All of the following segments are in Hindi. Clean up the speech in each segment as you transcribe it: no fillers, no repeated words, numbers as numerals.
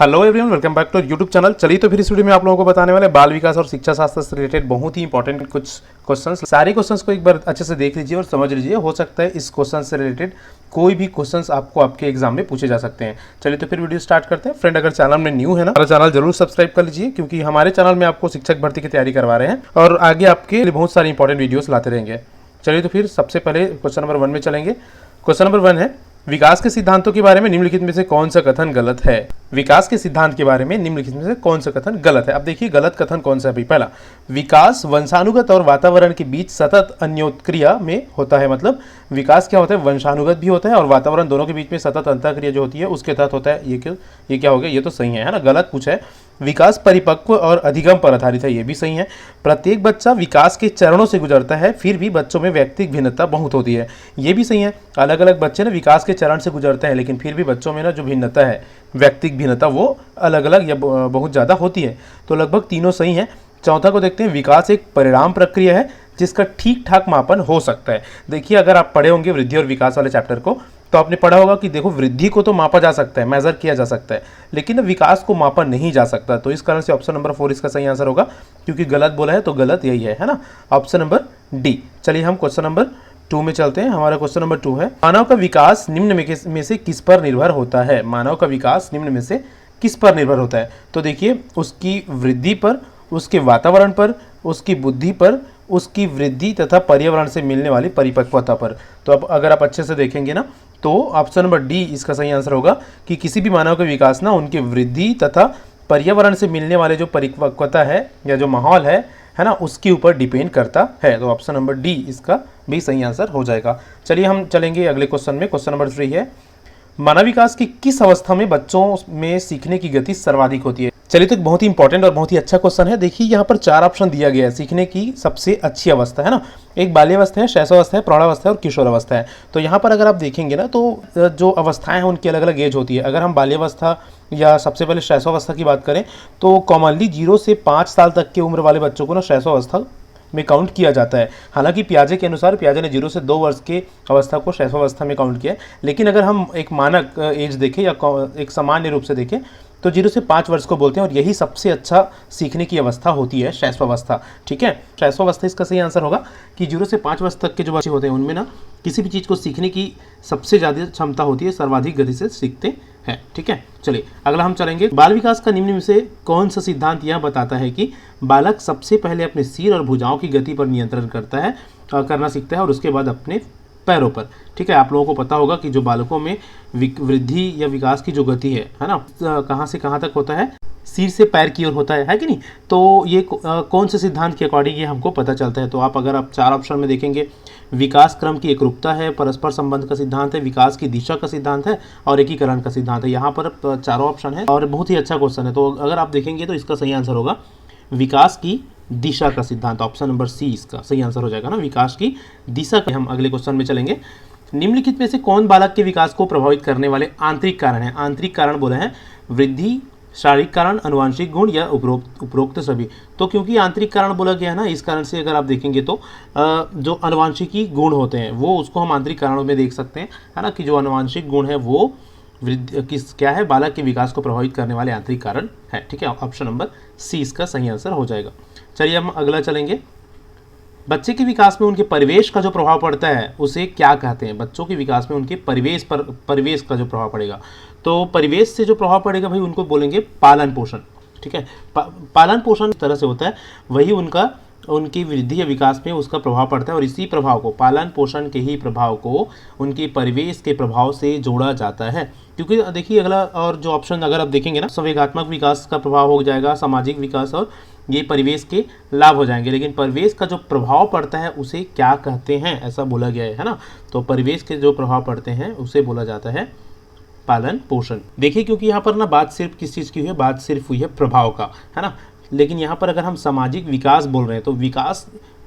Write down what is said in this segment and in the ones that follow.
Hello everyone, welcome back to YouTube channel. चलिए तो फिर इस वीडियो में आप लोगों को बताने वाले बाल विकास और शिक्षा शास्त्र से रिलेटेड बहुत ही इंपॉर्टेंट कुछ क्वेश्चंस। सारे क्वेश्चंस को एक बार अच्छे से देख लीजिए और समझ लीजिए। हो सकता है इस क्वेश्चन से रिलेटेड कोई भी क्वेश्चंस आपको आपके एग्जाम में पूछे जा सकते हैं। चलिए तो फिर वीडियो स्टार्ट करते हैं। फ्रेंड, अगर चैनल में न्यू है ना, हमारा चैनल जरूर सब्सक्राइब कर लीजिए, क्योंकि हमारे चैनल में आपको शिक्षक भर्ती की तैयारी करवा रहे हैं और आगे आपके लिए बहुत सारी इंपॉर्टेंट वीडियोस लाते रहेंगे। चलिए तो फिर सबसे पहले क्वेश्चन नंबर 1 में चलेंगे। क्वेश्चन नंबर 1 है, विकास के सिद्धांतों के बारे में निम्नलिखित में से कौन सा कथन गलत है। विकास के सिद्धांत के बारे में निम्नलिखित में से कौन सा कथन गलत है। अब देखिए गलत कथन कौन सा है। पहला, विकास वंशानुगत और वातावरण के बीच सतत अन्योत्क्रिया में होता है। मतलब विकास क्या होता है, वंशानुगत भी होता है और वातावरण दोनों के बीच में सतत अंतःक्रिया जो होती है उसके तहत होता है। ये क्या हो गया, ये तो सही है ना। गलत पूछा है। विकास परिपक्व और अधिगम पर आधारित है, ये भी सही है। प्रत्येक बच्चा विकास के चरणों से गुजरता है, फिर भी बच्चों में व्यक्तिगत भिन्नता बहुत होती है, ये भी सही है। अलग अलग बच्चे ना विकास के चरण से गुजरते हैं, लेकिन फिर भी बच्चों में ना जो भिन्नता है, व्यक्तिगत भिन्नता, वो अलग अलग या बहुत ज़्यादा होती है। तो लगभग तीनों सही हैं। चौथा को देखते हैं, विकास एक परिणाम प्रक्रिया है जिसका ठीक ठाक मापन हो सकता है। देखिए, अगर आप पढ़े होंगे वृद्धि और विकास वाले चैप्टर को, तो आपने पढ़ा होगा कि देखो, वृद्धि को तो मापा जा सकता है, मेजर किया जा सकता है, लेकिन विकास को मापा नहीं जा सकता। तो इस कारण से ऑप्शन नंबर 4 इसका सही आंसर होगा, क्योंकि गलत बोला है तो गलत यही है ना, ऑप्शन नंबर डी। चलिए हम क्वेश्चन नंबर 2 में चलते हैं। हमारा क्वेश्चन नंबर 2 है, मानव का विकास निम्न में से किस पर निर्भर होता है। मानव का विकास निम्न में से किस पर निर्भर होता है। तो देखिए, उसकी वृद्धि पर, उसके वातावरण पर, उसकी बुद्धि पर, उसकी वृद्धि तथा पर्यावरण से मिलने वाली परिपक्वता पर। तो अब अगर आप अच्छे से देखेंगे ना, तो ऑप्शन नंबर डी इसका सही आंसर होगा कि किसी भी मानव का विकास ना उनके वृद्धि तथा पर्यावरण से मिलने वाले जो परिपक्वता है या जो माहौल है ना, उसके ऊपर डिपेंड करता है। तो ऑप्शन नंबर डी इसका भी सही आंसर हो जाएगा। चलिए हम चलेंगे अगले क्वेश्चन में। क्वेश्चन नंबर 3 है, मानव विकास की किस अवस्था में बच्चों में सीखने की गति सर्वाधिक होती है। चलिए, तो बहुत ही इंपॉर्टेंट और बहुत ही अच्छा क्वेश्चन है। देखिए, यहाँ पर 4 ऑप्शन दिया गया है सीखने की सबसे अच्छी अवस्था, है ना। एक बाल्यावस्था है, शैशवावस्था है, प्रौढ़ावस्था है और किशोरावस्था है। तो यहाँ पर अगर आप देखेंगे ना, तो जो अवस्थाएं हैं उनकी अलग अलग एज होती है। अगर हम बाल्यावस्था या सबसे पहले शैशवावस्था की बात करें, तो कॉमनली 0 से 5 साल तक की उम्र वाले बच्चों को ना शैशवावस्था में काउंट किया जाता है। हालांकि पियाजे के अनुसार पियाजे ने 0 से 2 वर्ष के अवस्था को शैशवावस्था में काउंट किया है, लेकिन अगर हम एक मानक एज देखें या एक सामान्य रूप से देखें, तो 0 से 5 वर्ष को बोलते हैं और यही सबसे अच्छा सीखने की अवस्था होती है, शैशवावस्था। ठीक है, शैशवावस्था इसका सही आंसर होगा कि 0 से 5 वर्ष तक के जो बच्चे होते हैं उनमें ना किसी भी चीज़ को सीखने की सबसे ज़्यादा क्षमता होती है, सर्वाधिक गति से सीखते हैं। ठीक है, चलिए अगला हम चलेंगे। बाल विकास का निम्न में से कौन सा सिद्धांत यह बताता है कि बालक सबसे पहले अपने सिर और भुजाओं की गति पर नियंत्रण करना सीखता है और उसके बाद अपने पैरों पर। ठीक है, आप लोगों को पता होगा कि जो बालकों में वृद्धि या विकास की जो गति है ना, कहाँ से कहाँ तक होता है, सिर से पैर की ओर होता है कि नहीं। तो ये कौन से सिद्धांत के अकॉर्डिंग ये हमको पता चलता है। तो अगर आप 4 ऑप्शन में देखेंगे, विकास क्रम की एकरूपता है, परस्पर संबंध का सिद्धांत है, विकास की दिशा का सिद्धांत है और एकीकरण का सिद्धांत है। यहाँ पर चारों ऑप्शन है और बहुत ही अच्छा क्वेश्चन है। तो अगर आप देखेंगे तो इसका सही आंसर होगा विकास की दिशा का सिद्धांत। ऑप्शन नंबर सी इसका सही आंसर हो जाएगा ना, विकास की दिशा का। हम अगले क्वेश्चन में चलेंगे। निम्नलिखित में से कौन बालक के विकास को प्रभावित करने वाले आंतरिक कारण है। आंतरिक कारण बोले हैं वृद्धि, शारीरिक कारण, अनुवांशिक गुण या उपरोक्त सभी। तो क्योंकि आंतरिक कारण बोला गया है ना, इस कारण से अगर आप देखेंगे तो जो अनुवांशिकी गुण होते हैं वो उसको हम आंतरिक कारणों में देख सकते हैं, है ना, कि जो अनुवांशिक गुण है वो क्या है, बालक के विकास को प्रभावित करने वाले आंतरिक कारण है। ठीक है, ऑप्शन नंबर सी इसका सही आंसर हो जाएगा। चलिए हम अगला चलेंगे। बच्चे के विकास में उनके परिवेश का जो प्रभाव पड़ता है उसे क्या कहते हैं। बच्चों के विकास में उनके परिवेश का जो प्रभाव पड़ेगा, तो परिवेश से जो प्रभाव पड़ेगा भाई उनको बोलेंगे पालन पोषण। ठीक है, पालन पोषण इस तरह से होता है, वही उनकी वृद्धि या विकास में उसका प्रभाव पड़ता है और इसी प्रभाव को, पालन पोषण के ही प्रभाव को उनके परिवेश के प्रभाव से जोड़ा जाता है। क्योंकि देखिए अगला और जो ऑप्शन अगर आप देखेंगे ना, संवेगात्मक विकास का प्रभाव हो जाएगा, सामाजिक विकास, और ये परिवेश के लाभ हो जाएंगे। लेकिन परिवेश का जो प्रभाव पड़ता है उसे क्या कहते हैं, ऐसा बोला गया है ना। तो परिवेश के जो प्रभाव पड़ते हैं उसे बोला जाता है पालन पोषण। देखिए, क्योंकि यहाँ पर ना बात सिर्फ किस चीज़ की हुई है, बात सिर्फ हुई है प्रभाव का, है ना। लेकिन यहाँ पर अगर हम सामाजिक विकास बोल रहे हैं तो विकास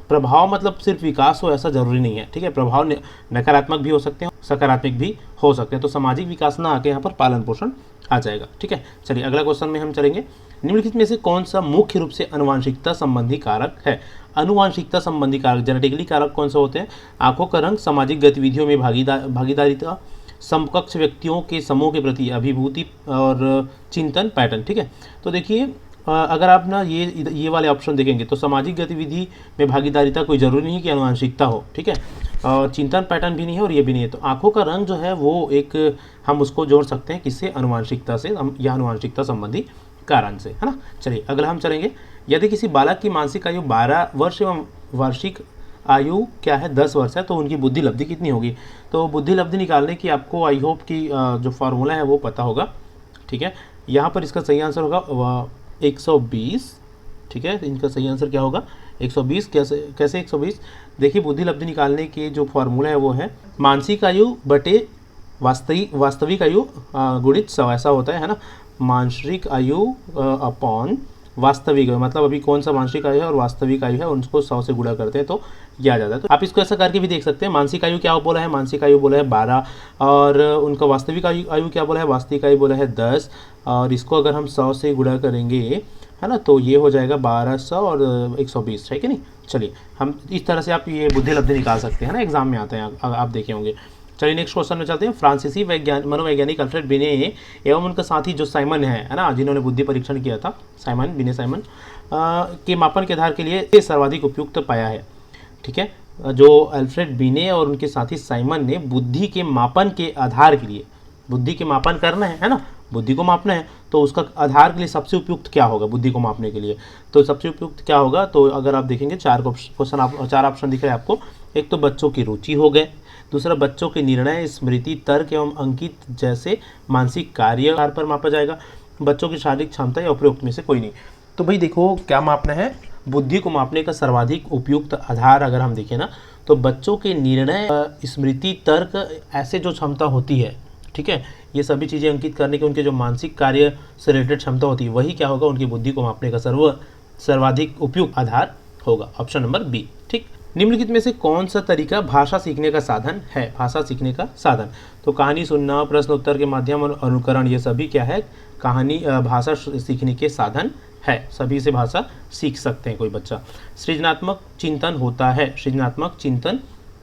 प्रभाव मतलब सिर्फ विकास हो ऐसा जरूरी नहीं है। ठीक है, प्रभाव नकारात्मक भी हो सकते हैं, सकारात्मक भी हो सकते हैं। तो सामाजिक विकास ना आके यहाँ पर पालन पोषण आ जाएगा। ठीक है, चलिए अगला क्वेश्चन में हम चलेंगे। निम्नलिखित में से कौन सा मुख्य रूप से अनुवांशिकता संबंधी कारक है। अनुवांशिकता संबंधी कारक, जेनेटिकली कारक कौन से होते हैं। आंखों का रंग, सामाजिक गतिविधियों में भागीदारिता, समकक्ष व्यक्तियों के समूह के प्रति अभिभूति और चिंतन पैटर्न। ठीक है, तो देखिए अगर आप ना ये वाले ऑप्शन देखेंगे तो सामाजिक गतिविधि में भागीदारिता कोई ज़रूरी नहीं कि आनुवंशिकता हो। ठीक है, और चिंतन पैटर्न भी नहीं है और ये भी नहीं है। तो आंखों का रंग जो है वो एक हम उसको जोड़ सकते हैं किससे, आनुवंशिकता से या आनुवंशिकता संबंधी कारण से, है ना। चलिए अगला हम चलेंगे। यदि किसी बालक की मानसिक आयु 12 वर्ष एवं वार्षिक आयु क्या है 10 वर्ष है तो उनकी बुद्धि लब्धि कितनी होगी। तो बुद्धि लब्धि निकालने की आपको आई होप की जो फार्मूला है वो पता होगा। ठीक है, यहाँ पर इसका सही आंसर होगा 120। ठीक है, इनका सही आंसर क्या होगा 120। कैसे 120, देखिए बुद्धि लब्धि निकालने के जो फॉर्मूला है वो है मानसिक आयु बटे वास्तविक आयु गुणित 100 ऐसा होता है ना। मानसिक आयु अपॉन वास्तविक आयु, मतलब अभी कौन सा मानसिक आयु है और वास्तविक आयु है उनको 100 से गुणा करते हैं तो ये आ जाता है। तो आप इसको ऐसा करके भी देख सकते हैं। मानसिक आयु क्या बोला है, मानसिक आयु बोला है 12 और उनका वास्तविक आयु क्या बोला है, वास्तविक आयु बोला है 10 और इसको अगर हम 100 से गुणा करेंगे, है ना, तो ये हो जाएगा 1200 और 120, है कि नहीं। चलिए हम इस तरह से आप ये बुद्धि लब्धि निकाल सकते हैं ना, एग्जाम में आते हैं, आप देखे होंगे। चलिए नेक्स्ट क्वेश्चन में चलते हैं। फ्रांसीसी मनोवैज्ञानिक अल्फ्रेड बिने एवं उनका साथी जो साइमन है ना, जिन्होंने बुद्धि परीक्षण किया था, बिने साइमन के मापन के आधार के लिए सर्वाधिक उपयुक्त पाया है। ठीक है, जो अल्फ्रेड बिने और उनके साथी साइमन ने बुद्धि के मापन के आधार के लिए, बुद्धि के मापन करना है ना, बुद्धि को मापना है तो उसका आधार के लिए सबसे उपयुक्त क्या होगा बुद्धि को मापने के लिए, तो सबसे उपयुक्त क्या होगा। तो अगर आप देखेंगे चार ऑप्शन दिख रहे हैं आपको। एक तो बच्चों की रुचि हो गए, दूसरा बच्चों के निर्णय, स्मृति, तर्क एवं अंकित जैसे मानसिक कार्य पर मापा जाएगा, बच्चों की शारीरिक क्षमता या उपयुक्त में से कोई नहीं। तो भाई देखो क्या मापना है, बुद्धि को मापने का सर्वाधिक उपयुक्त आधार अगर हम देखें ना तो बच्चों के निर्णय, स्मृति, तर्क ऐसे जो क्षमता होती है, ठीक है, ये सभी चीज़ें अंकित करने के उनके जो मानसिक कार्य से रिलेटेड क्षमता होती है वही क्या होगा, उनकी बुद्धि को मापने का सर्वाधिक उपयुक्त आधार होगा। Option number B. ठीक, निम्नलिखित में से कौन सा तरीका भाषा सीखने का साधन है, भाषा सीखने का साधन। तो कहानी सुनना, प्रश्न उत्तर के माध्यम और अनुकरण, ये सभी क्या है, भाषा सीखने के साधन है, सभी से भाषा सीख सकते हैं कोई बच्चा। सृजनात्मक चिंतन होता है, सृजनात्मक चिंतन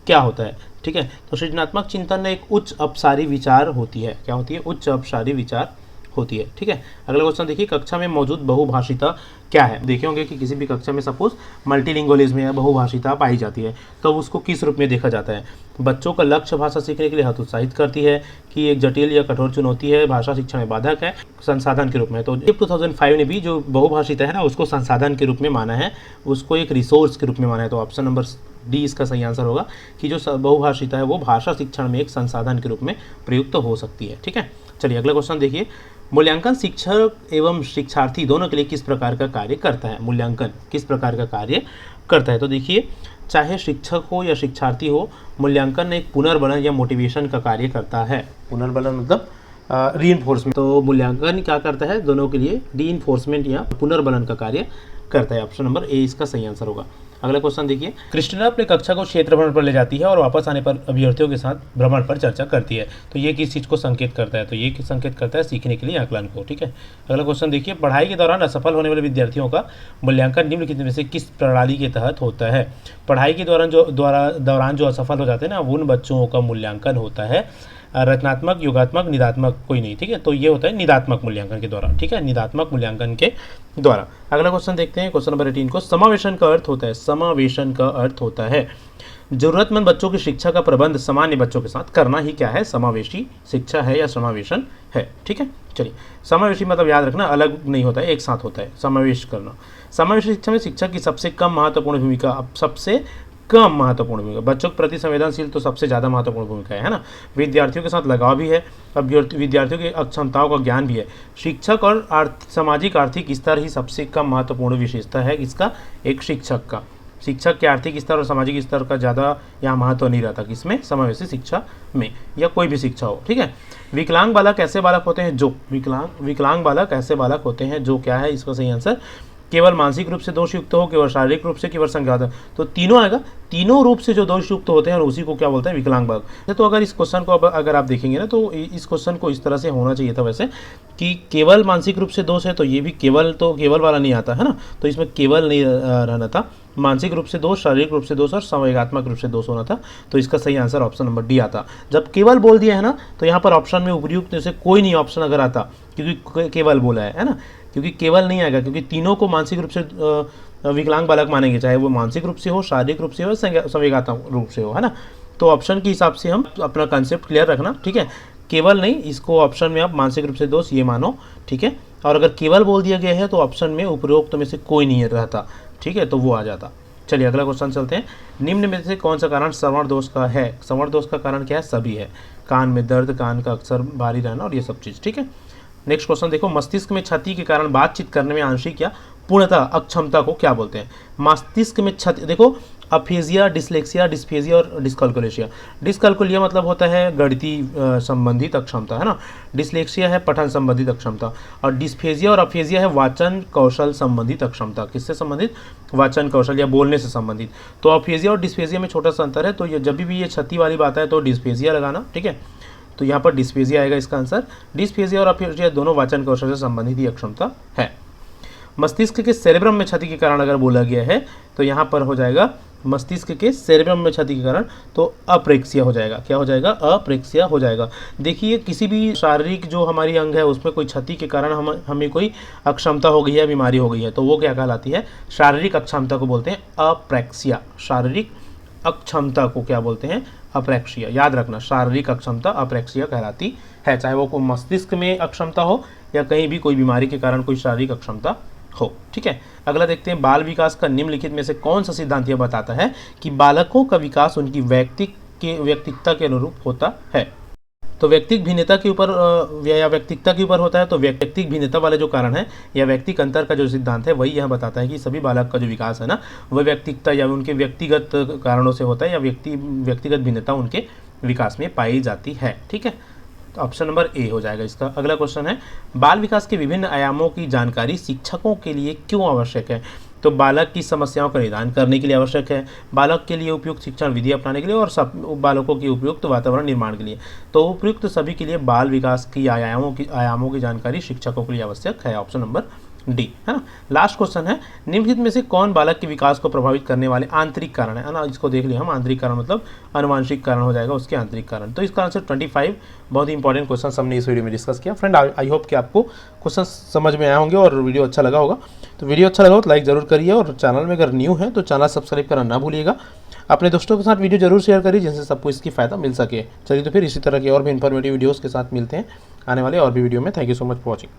क्या होता है। ठीक है, तो सृजनात्मक चिंतन एक उच्च अपसारी विचार होती है, क्या होती है, उच्च अपसारी विचार होती है। ठीक है, अगला क्वेश्चन देखिए, कक्षा में मौजूद बहुभाषिता क्या है। देखे होंगे कि किसी भी कक्षा में सपोज मल्टीलिंगुअलिज्म या बहुभाषिता पाई जाती है तो उसको किस रूप में देखा जाता है। बच्चों का लक्ष्य भाषा सीखने के लिए हतोत्साहित करती है कि एक जटिल या कठोर चुनौती है, भाषा शिक्षा में बाधक है, संसाधन के रूप में। तो 2005 ने भी जो बहुभाषिता है ना उसको संसाधन के रूप में माना है, उसको एक रिसोर्स के रूप में माना है। तो ऑप्शन नंबर डी इसका सही आंसर होगा कि जो बहुभाषिता है वो भाषा शिक्षण में एक संसाधन के रूप में प्रयुक्त हो सकती है। ठीक है, चलिए अगला क्वेश्चन देखिए, मूल्यांकन शिक्षक एवं शिक्षार्थी दोनों के लिए किस प्रकार का कार्य करता है। मूल्यांकन किस प्रकार का कार्य करता है, तो देखिए चाहे शिक्षक हो या शिक्षार्थी हो, मूल्यांकन एक पुनर्बलन या मोटिवेशन का कार्य करता है। पुनर्बलन मतलब रीइंफोर्समेंट। तो मूल्यांकन क्या करता है, दोनों के लिए रीइंफोर्समेंट या पुनर्बलन का कार्य करता है। ऑप्शन नंबर ए इसका सही आंसर होगा। अगला क्वेश्चन देखिए, क्रिस्टिना अपने कक्षा को क्षेत्र भ्रमण पर ले जाती है और वापस आने पर अभ्यर्थियों के साथ भ्रमण पर चर्चा करती है। तो ये किस चीज़ को संकेत करता है, तो ये संकेत करता है सीखने के लिए आकलन को। ठीक है, अगला क्वेश्चन देखिए, पढ़ाई के दौरान असफल होने वाले विद्यार्थियों का मूल्यांकन निम्नलिखित में से किस प्रणाली के तहत होता है। पढ़ाई के दौरान जो असफल हो जाते हैं ना उन बच्चों का मूल्यांकन होता है रचनात्मक, योगात्मक, निदात्मक, कोई नहीं। ठीक है, तो ये होता है निदात्मक मूल्यांकन के द्वारा। ठीक है, निदात्मक मूल्यांकन के द्वारा। अगला क्वेश्चन देखते हैं, क्वेश्चन नंबर 18 को, समावेशन का अर्थ होता है, समावेशन का अर्थ होता है जरूरतमंद बच्चों की शिक्षा का प्रबंध सामान्य बच्चों के साथ करना ही क्या है, समावेशी शिक्षा है या समावेशन है। ठीक है, चलिए समावेशी मतलब याद रखना अलग नहीं होता है, एक साथ होता है समावेश करना। समावेशी शिक्षा में शिक्षक की सबसे कम महत्वपूर्ण भूमिका, सबसे कम महत्वपूर्ण भूमिका, बच्चों के प्रति संवेदनशील तो सबसे ज़्यादा महत्वपूर्ण भूमिका है ना। विद्यार्थियों के साथ लगाव भी है, विद्यार्थियों की क्षमताओं का ज्ञान भी है। शिक्षक और सामाजिक आर्थिक स्तर ही सबसे कम महत्वपूर्ण विशेषता है इसका, एक शिक्षक का। शिक्षक के आर्थिक स्तर और सामाजिक स्तर का ज़्यादा यहाँ महत्व नहीं रहता किसमें, समावेशी शिक्षा में, या कोई भी शिक्षा हो। ठीक है, विकलांग बालक ऐसे बालक होते हैं जो, विकलांग बालक ऐसे बालक होते हैं जो क्या है इसका सही आंसर, केवल मानसिक रूप से दोषयुक्त हो, केवल शारीरिक रूप से, केवल संज्ञात, तो तीनों आएगा। तीनों रूप से जो दोषयुक्त होते हैं उसी को क्या बोलते हैं, विकलांग बालक। तो अगर इस क्वेश्चन को अगर आप देखेंगे ना तो इस क्वेश्चन को इस तरह से होना चाहिए था वैसे कि केवल मानसिक रूप से दोष है तो ये भी केवल, तो केवल वाला नहीं आता है ना, तो इसमें केवल नहीं रहना था, मानसिक रूप से दोष, शारीरिक रूप से दोष और संवेगात्मक रूप से दोष होना था। तो इसका सही आंसर ऑप्शन नंबर डी आता। जब केवल बोल दिया है ना, तो यहाँ पर ऑप्शन में उपयुक्त में से कोई नहीं ऑप्शन अगर आता, क्योंकि केवल बोला है ना, क्योंकि केवल नहीं आएगा, क्योंकि तीनों को मानसिक रूप से विकलांग बालक मानेंगे, चाहे वो मानसिक रूप से हो, शारीरिक रूप से हो, संवेगात्मक रूप से हो, है ना। तो ऑप्शन के हिसाब से हम अपना कंसेप्ट क्लियर रखना, ठीक है। केवल नहीं, इसको ऑप्शन में आप मानसिक रूप से दोष ये मानो, ठीक है। और अगर केवल बोल दिया गया है तो ऑप्शन में उपरोक्त में से कोई नहीं रहता, ठीक है, तो वो आ जाता। चलिए अगला क्वेश्चन चलते हैं। निम्न में से कौन सा कारण श्रवण दोष का है? श्रवण दोष का कारण क्या है? सभी है, कान में दर्द, कान का अक्सर भारी रहना और ये सब चीज़, ठीक है। नेक्स्ट क्वेश्चन देखो, मस्तिष्क में क्षति के कारण बातचीत करने में आंशिक या पूर्णतः अक्षमता को क्या बोलते हैं? मस्तिष्क में क्षति, देखो अफेजिया, डिसलेक्सिया, डिस्फेजिया और डिस्कैल्कुलेशिया। डिस्कैल्कुलिया मतलब होता है गणितीय संबंधित अक्षमता, है ना। डिसलेक्सिया है पठन संबंधित अक्षमता, और डिस्फेजिया और अफेजिया है वाचन कौशल संबंधित अक्षमता। किससे संबंधित? वाचन कौशल या बोलने से संबंधित। तो अफेजिया और डिस्फेजिया में छोटा सा अंतर है, तो ये जब भी ये क्षति वाली बात है तो डिस्फेजिया लगाना, ठीक है। तो यहाँ पर डिस्फेजिया आएगा इसका आंसर। डिस्फेजिया और अफेजिया दोनों वाचन कौशल से संबंधित ही अक्षमता है। मस्तिष्क के सेरेब्रम में क्षति के कारण अगर बोला गया है तो यहाँ पर हो जाएगा मस्तिष्क के सेरेब्रम में क्षति के कारण, तो अप्रेक्सिया हो जाएगा। क्या हो जाएगा? अप्रेक्सिया हो जाएगा। देखिए किसी भी शारीरिक जो हमारी अंग है उसमें कोई क्षति के कारण हमें कोई अक्षमता हो गई है, बीमारी हो गई है, तो वो क्या कहलाती है? शारीरिक अक्षमता को बोलते हैं अप्रेक्सिया। शारीरिक अक्षमता को क्या बोलते हैं? अप्रेक्सिया। याद रखना, शारीरिक अक्षमता अप्रेक्सिया कहलाती है, चाहे वो कोई मस्तिष्क में अक्षमता हो या कहीं भी कोई बीमारी के कारण कोई शारीरिक अक्षमता हो, ठीक है। अगला देखते हैं, बाल विकास का निम्नलिखित में से कौन सा सिद्धांत यह बताता है कि बालकों का विकास उनकी व्यक्तिकता के अनुरूप होता है? तो व्यक्तिक भिन्नता के ऊपर या व्यक्तिकता के ऊपर होता है। तो व्यक्तिक भिन्नता वाले जो कारण है या व्यक्तिक अंतर का जो सिद्धांत है वही यह बताता है कि सभी बालक का जो विकास है ना, वह व्यक्तिकता या उनके व्यक्तिगत कारणों से होता है या व्यक्तिगत भिन्नता उनके विकास में पाई जाती है, ठीक है। तो ऑप्शन नंबर ए हो जाएगा इसका। अगला क्वेश्चन है, बाल विकास के विभिन्न आयामों की जानकारी शिक्षकों के लिए क्यों आवश्यक है? तो बालक की समस्याओं का निदान करने के लिए आवश्यक है, बालक के लिए उपयुक्त शिक्षण विधि अपनाने के लिए, और सब बालकों के उपयुक्त वातावरण निर्माण के लिए। तो उपयुक्त सभी के लिए बाल विकास की आयामों की जानकारी शिक्षकों के लिए आवश्यक है। ऑप्शन नंबर डी, है ना। लास्ट क्वेश्चन है, निम्नलिखित में से कौन बालक के विकास को प्रभावित करने वाले आंतरिक कारण है ना। इसको देख लिया हम, आंतरिक कारण मतलब अनुवांशिक कारण हो जाएगा उसके आंतरिक कारण। तो इसका आंसर 25 बहुत ही इंपॉर्टेंट क्वेश्चन हमने इस वीडियो में डिस्कस किया। फ्रेंड आई होप कि आपको क्वेश्चन समझ में आए होंगे और वीडियो अच्छा लगा होगा। तो वीडियो अच्छा लगा हो तो लाइक जरूर करिए, और चैनल में अगर न्यू है तो चैनल सब्सक्राइब करना ना भूलिएगा। अपने दोस्तों के साथ वीडियो जरूर शेयर करिए जिनसे सबको इसकी फ़ायदा मिल सके। चलिए तो फिर इसी तरह की और भी इन्फॉर्मेटिव वीडियोज़ के साथ मिलते हैं आने वाले और भी वीडियो में। Thank you so much for watching.